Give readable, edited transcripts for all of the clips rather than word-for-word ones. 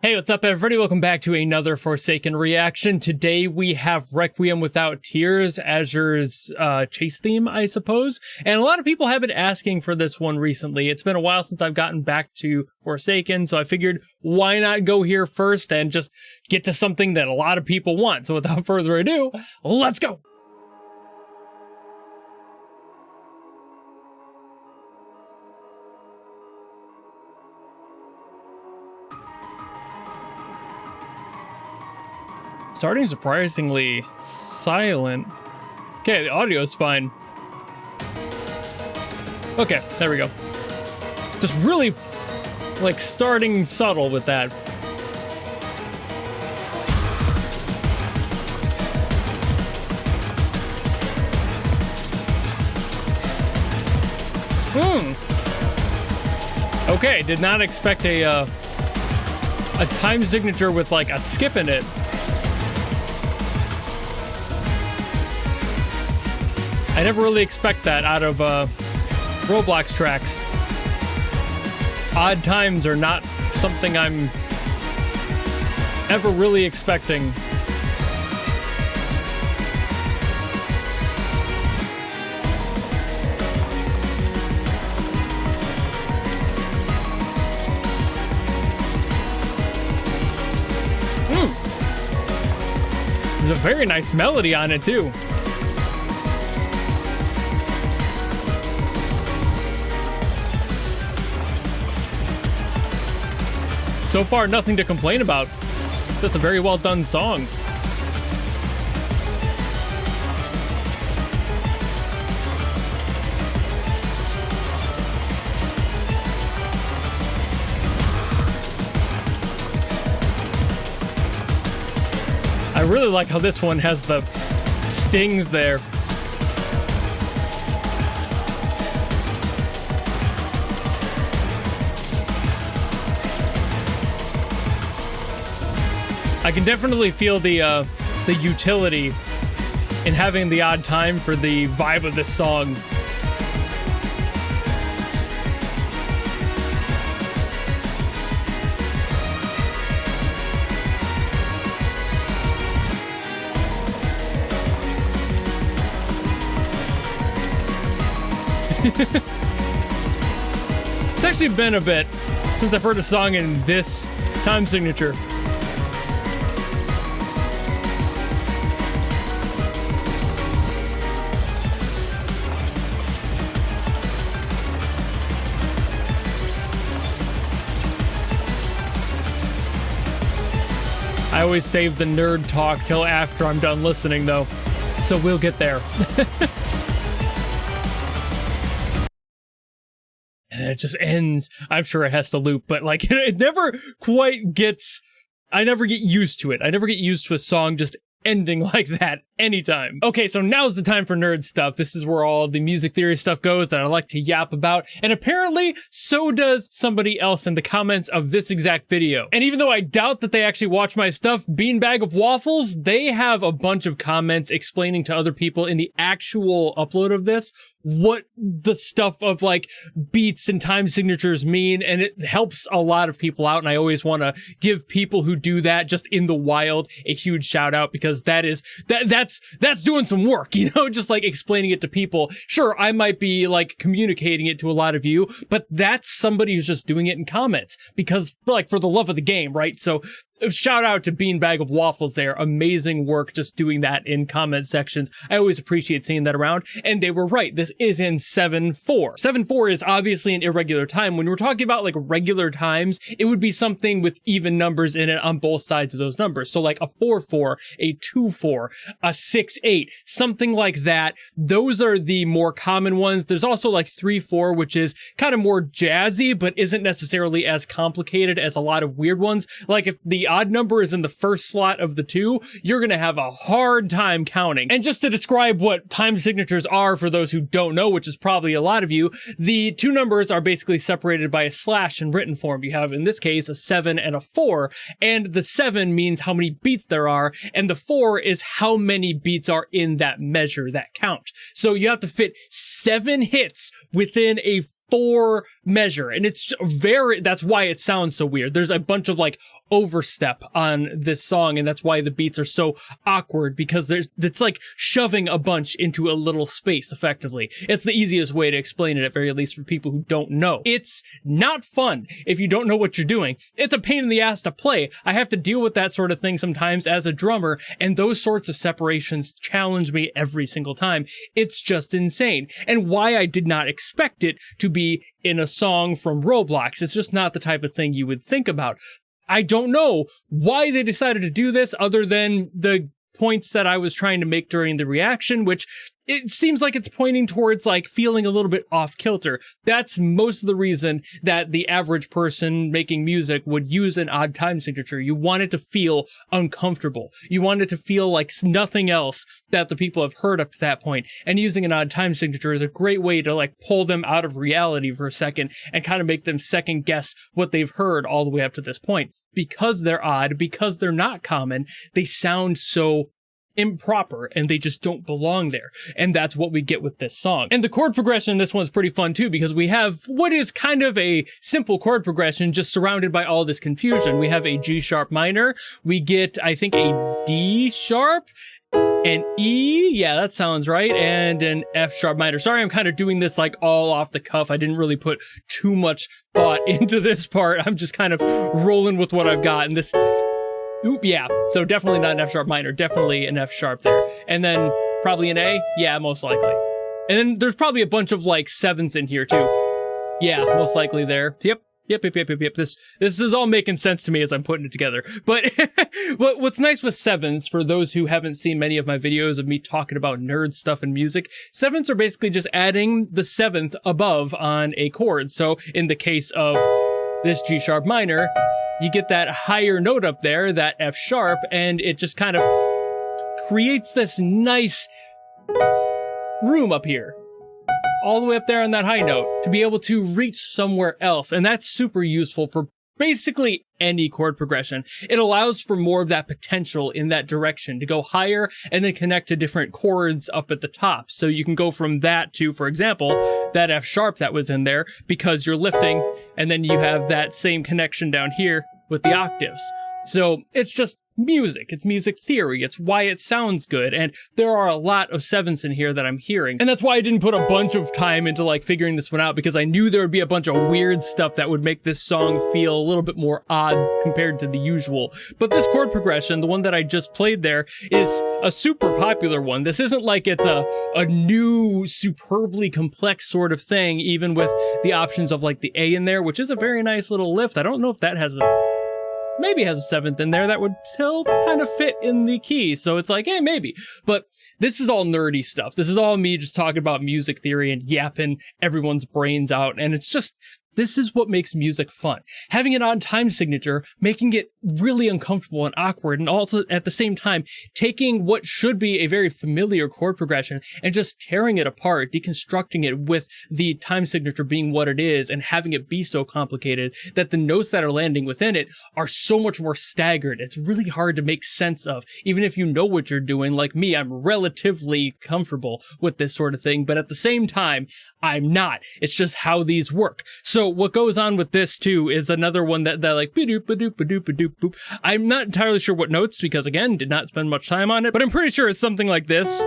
Hey, what's up everybody? Welcome back to another Forsaken reaction. Today we have Requiem Without Tears, Azure's chase theme, I suppose. And a lot of people have been asking for this one recently. It's been a while since I've gotten back to Forsaken, so I figured why not go here first and just get to something that a lot of people want. So without further ado, let's go! Starting surprisingly silent. Okay, the audio's fine. Okay, there we go. Just really, like, starting subtle with that. Okay, did not expect a time signature with, like, a skip in it. I never really expect that out of Roblox tracks. Odd times are not something I'm ever really expecting. There's a very nice melody on it too. So far, nothing to complain about. That's a very well done song. I really like how this one has the stings there. I can definitely feel the utility in having the odd time for the vibe of this song. It's actually been a bit since I've heard a song in this time signature. I always save the nerd talk till after I'm done listening, though, so we'll get there. And it just ends. I'm sure it has to loop, but like it never quite gets. I never get used to it. I never get used to a song just ending like that anytime. Okay, so now's the time for nerd stuff. This is where all the music theory stuff goes that I like to yap about, and apparently so does somebody else in the comments of this exact video. And even though I doubt that they actually watch my stuff, Beanbag of Waffles, they have a bunch of comments explaining to other people in the actual upload of this what the stuff of like beats and time signatures mean, and it helps a lot of people out, and I always want to give people who do that just in the wild a huge shout out, because that's doing some work, you know, just like explaining it to people. Sure, I might be like communicating it to a lot of you, but that's somebody who's just doing it in comments because like for the love of the game, right? So shout out to Beanbag of Waffles there. Amazing work just doing that in comment sections. I always appreciate seeing that around. And they were right. This is in 7/4. 7/4 is obviously an irregular time. When we're talking about like regular times, it would be something with even numbers in it on both sides of those numbers. So like a 4/4, a 2/4, a 6/8, something like that. Those are the more common ones. There's also like 3/4, which is kind of more jazzy, but isn't necessarily as complicated as a lot of weird ones. Like if the odd number is in the first slot of the two, you're gonna have a hard time counting. And just to describe what time signatures are for those who don't know, which is probably a lot of you, the two numbers are basically separated by a slash in written form. You have, in this case, a 7 and a 4, and the 7 means how many beats there are, and the 4 is how many beats are in that measure, that count. So you have to fit 7 hits within a 4 measure, and it's that's why it sounds so weird. There's a bunch of like overstep on this song, and that's why the beats are so awkward, because it's like shoving a bunch into a little space effectively. It's the easiest way to explain it, at very least for people who don't know. It's not fun if you don't know what you're doing. It's a pain in the ass to play. I have to deal with that sort of thing sometimes as a drummer, and those sorts of separations challenge me every single time. It's just insane, and why I did not expect it to be in a song from Roblox. It's just not the type of thing you would think about. I don't know why they decided to do this, other than the points that I was trying to make during the reaction, which it seems like it's pointing towards like feeling a little bit off kilter. That's most of the reason that the average person making music would use an odd time signature. You want it to feel uncomfortable. You want it to feel like nothing else that the people have heard up to that point. And using an odd time signature is a great way to like pull them out of reality for a second and kind of make them second guess what they've heard all the way up to this point. Because they're odd, because they're not common, they sound so improper, and they just don't belong there. And that's what we get with this song. And the chord progression in this one's pretty fun too, because we have what is kind of a simple chord progression just surrounded by all this confusion. We have a G sharp minor, we get, I think, a D sharp, an E, yeah, that sounds right, and an F sharp minor. Sorry, I'm kind of doing this like all off the cuff. I didn't really put too much thought into this part. I'm just kind of rolling with what I've got, and this, oop, yeah, so definitely not an F sharp minor, definitely an F sharp there. And then probably an A, yeah, most likely. And then there's probably a bunch of like 7s in here too. Yeah, most likely there. Yep. This is all making sense to me as I'm putting it together. But what's nice with 7s, for those who haven't seen many of my videos of me talking about nerd stuff and music, 7s are basically just adding the 7th above on a chord. So in the case of this G sharp minor, you get that higher note up there, that F sharp, and it just kind of creates this nice room up here, all the way up there on that high note, to be able to reach somewhere else. And that's super useful for basically any chord progression. It allows for more of that potential in that direction, to go higher and then connect to different chords up at the top. So you can go from that to, for example, that F sharp that was in there, because you're lifting, and then you have that same connection down here with the octaves. So it's just music. It's music theory. It's why it sounds good. And there are a lot of 7s in here that I'm hearing. And that's why I didn't put a bunch of time into like figuring this one out, because I knew there would be a bunch of weird stuff that would make this song feel a little bit more odd compared to the usual. But this chord progression, the one that I just played there, is a super popular one. This isn't like it's a new, superbly complex sort of thing, even with the options of like the A in there, which is a very nice little lift. I don't know if that maybe has a 7th in there that would still kind of fit in the key. So it's like, hey, maybe. But this is all nerdy stuff. This is all me just talking about music theory and yapping everyone's brains out. And it's just, this is what makes music fun. Having an odd time signature, making it really uncomfortable and awkward, and also at the same time, taking what should be a very familiar chord progression and just tearing it apart, deconstructing it with the time signature being what it is, and having it be so complicated that the notes that are landing within it are so much more staggered. It's really hard to make sense of, even if you know what you're doing. Like me, I'm relatively comfortable with this sort of thing, but at the same time, I'm not. It's just how these work. So what goes on with this too is another one that like ba-doop, ba-doop, ba-doop, ba-doop, boop. I'm not entirely sure what notes, because again, did not spend much time on it, but I'm pretty sure it's something like this.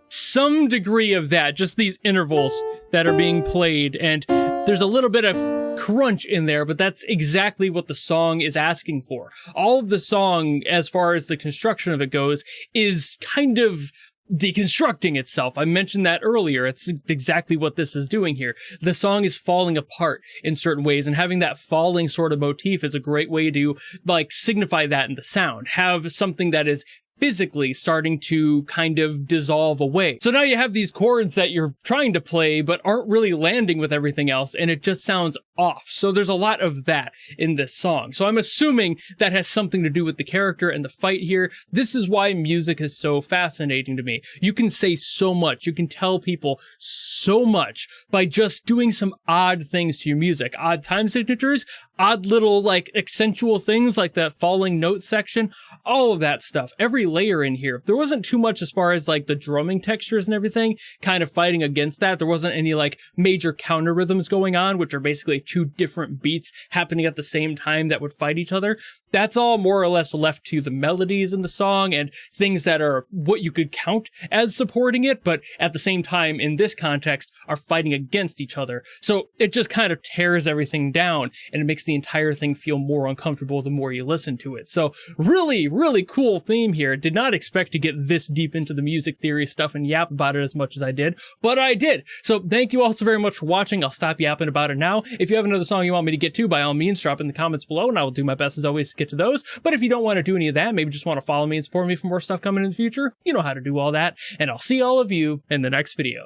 Some degree of that, just these intervals that are being played, and there's a little bit of crunch in there, but that's exactly what the song is asking for. All of the song, as far as the construction of it goes, is kind of deconstructing itself. I mentioned that earlier. It's exactly what this is doing here. The song is falling apart in certain ways, and having that falling sort of motif is a great way to like signify that in the sound. Have something that is physically starting to kind of dissolve away. So now you have these chords that you're trying to play but aren't really landing with everything else, and it just sounds off. So there's a lot of that in this song. So I'm assuming that has something to do with the character and the fight here. This is why music is so fascinating to me. You can say so much. You can tell people so much by just doing some odd things to your music. Odd time signatures, odd little like accentual things like that falling note section, all of that stuff. Every every layer in here. There wasn't too much as far as like the drumming textures and everything kind of fighting against that. There wasn't any like major counter rhythms going on, which are basically two different beats happening at the same time that would fight each other. That's all more or less left to the melodies in the song and things that are what you could count as supporting it, but at the same time, in this context, are fighting against each other. So it just kind of tears everything down, and it makes the entire thing feel more uncomfortable the more you listen to it. So really, really cool theme here. Did not expect to get this deep into the music theory stuff and yap about it as much as I did, but I did. So thank you all so very much for watching. I'll stop yapping about it now. If you have another song you want me to get to, by all means, drop it in the comments below, and I will do my best as always to get to those. But if you don't want to do any of that, maybe just want to follow me and support me for more stuff coming in the future, you know how to do all that. And I'll see all of you in the next video.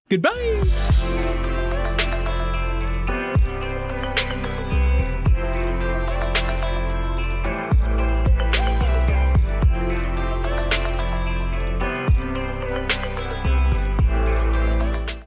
Goodbye!